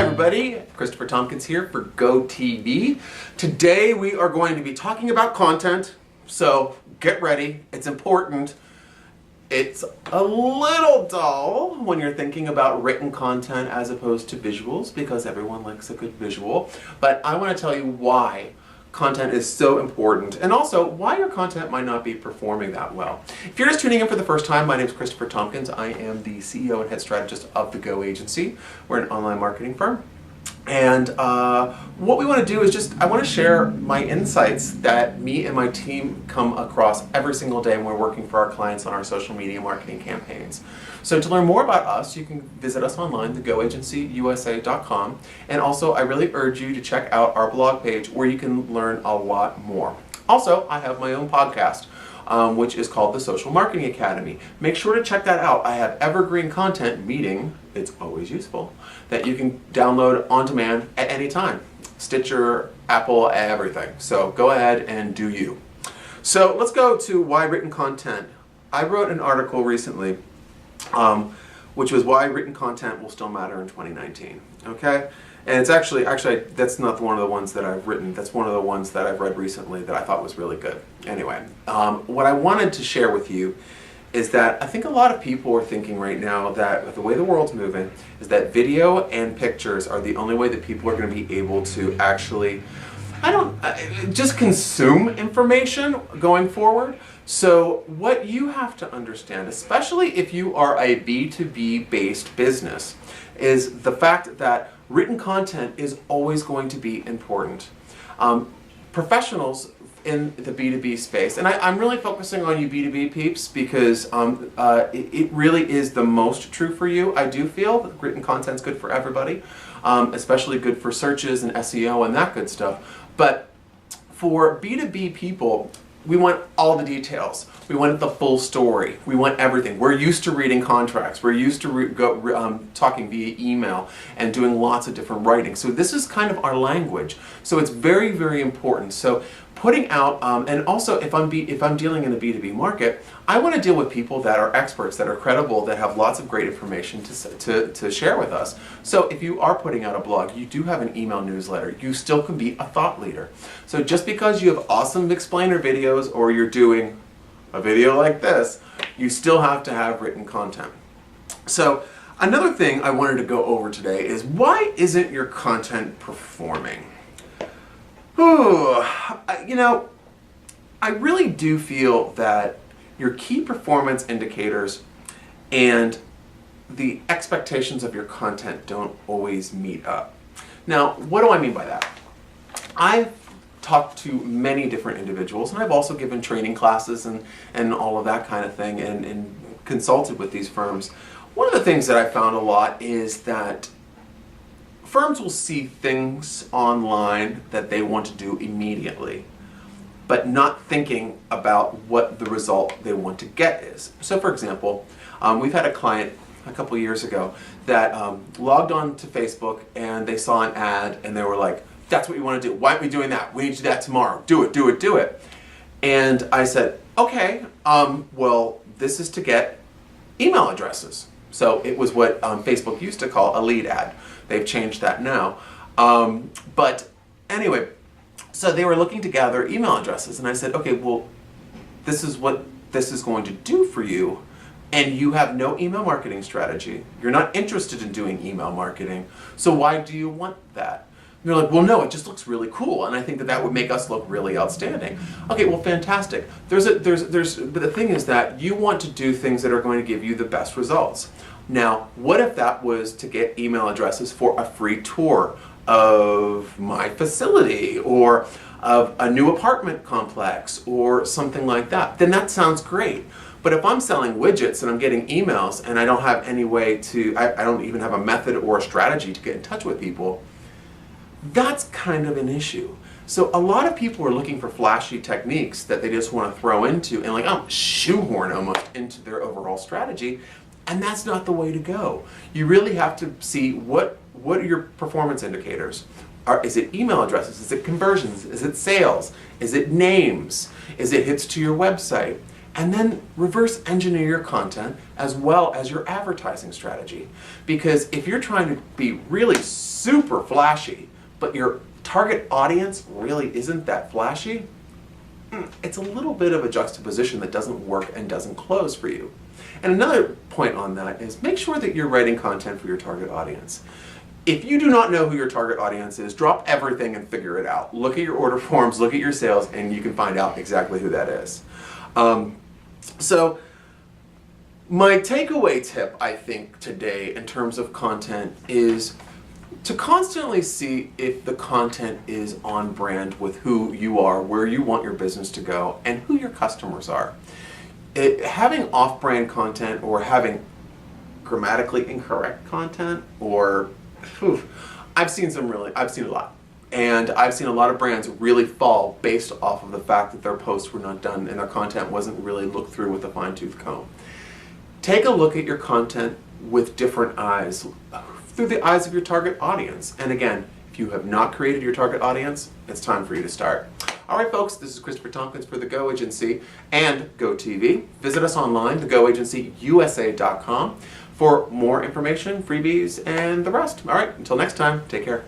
Hi everybody, Christopher Tompkins here for GoTV. Today we are going to be talking about content, so get ready, it's important. It's a little dull when you're thinking about written content as opposed to visuals because everyone likes a good visual, but I want to tell you why content is so important and also why your content might not be performing that well. If you're just tuning in for the first time, my name is Christopher Tompkins. I am the CEO and head strategist of the Go Agency. We're an online marketing firm. And what we want to do is I want to share my insights that me and my team come across every single day when we're working for our clients on our social media marketing campaigns. So to learn more about us, you can visit us online, thegoagencyusa.com. And also, I really urge you to check out our blog page where you can learn a lot more. Also, I have my own podcast, which is called the Social Marketing Academy. Make sure to check that out. I have evergreen content, meaning it's always useful, that you can download on demand at any time. Stitcher, Apple, everything. So go ahead and do you. So let's go to why written content. I wrote an article recently, which was why written content will still matter in 2019. Okay? And it's actually that's not one of the ones that I've written. That's one of the ones that I've read recently that I thought was really good. Anyway, what I wanted to share with you is that I think a lot of people are thinking right now that with the way the world's moving is that video and pictures are the only way that people are going to be able to actually, just consume information going forward. So what you have to understand, especially if you are a B2B based business, is the fact that written content is always going to be important. Professionals in the B2B space, and I'm really focusing on you B2B peeps because it really is the most true for you. I do feel that written content's good for everybody, especially good for searches and SEO and that good stuff. But for B2B people, we want all the details. We want the full story. We want everything. We're used to reading contracts. We're used to talking via email and doing lots of different writing. So this is kind of our language. So it's very, very important. So putting out, and also if I'm dealing in the B2B market, I want to deal with people that are experts, that are credible, that have lots of great information to share with us. So if you are putting out a blog, you do have an email newsletter, you still can be a thought leader. So just because you have awesome explainer videos or you're doing a video like this, you still have to have written content. So another thing I wanted to go over today is why isn't your content performing? I really do feel that your key performance indicators and the expectations of your content don't always meet up. Now, what do I mean by that? I've talked to many different individuals, and I've also given training classes and all of that kind of thing and consulted with these firms. One of the things that I found a lot is that firms will see things online that they want to do immediately, but not thinking about what the result they want to get is. So for example, we've had a client a couple years ago that logged on to Facebook and they saw an ad and they were like, that's what you want to do. Why aren't we doing that? We need to do that tomorrow. Do it, do it, do it. And I said, okay, well, this is to get email addresses. So it was what Facebook used to call a lead ad. They've changed that now. But anyway, so they were looking to gather email addresses. And I said, okay, well, this is what this is going to do for you. And you have no email marketing strategy. You're not interested in doing email marketing. So why do you want that? And they're like, well, no, it just looks really cool. And I think that would make us look really outstanding. Okay, well, fantastic. But the thing is that you want to do things that are going to give you the best results. Now, what if that was to get email addresses for a free tour of my facility or of a new apartment complex or something like that? Then that sounds great. But if I'm selling widgets and I'm getting emails and I don't have any way to, I don't even have a method or a strategy to get in touch with people, that's kind of an issue. So a lot of people are looking for flashy techniques that they just want to throw into and shoehorn almost into their overall strategy. And that's not the way to go. You really have to see what are your performance indicators. Is it email addresses? Is it conversions? Is it sales? Is it names? Is it hits to your website? And then reverse engineer your content as well as your advertising strategy. Because if you're trying to be really super flashy, but your target audience really isn't that flashy, it's a little bit of a juxtaposition that doesn't work and doesn't close for you. And another point on that is make sure that you're writing content for your target audience. If you do not know who your target audience is, drop everything and figure it out. Look at your order forms, look at your sales, and you can find out exactly who that is. So my takeaway tip, I think, today in terms of content is to constantly see if the content is on brand with who you are, where you want your business to go, and who your customers are. Having off-brand content or having grammatically incorrect content or I've seen a lot. And I've seen a lot of brands really fall based off of the fact that their posts were not done and their content wasn't really looked through with a fine-tooth comb. Take a look at your content with different eyes, through the eyes of your target audience. And again, if you have not created your target audience, it's time for you to start. All right, folks, this is Christopher Tompkins for The Go Agency and GoTV. Visit us online, thegoagencyusa.com, for more information, freebies, and the rest. All right, until next time, take care.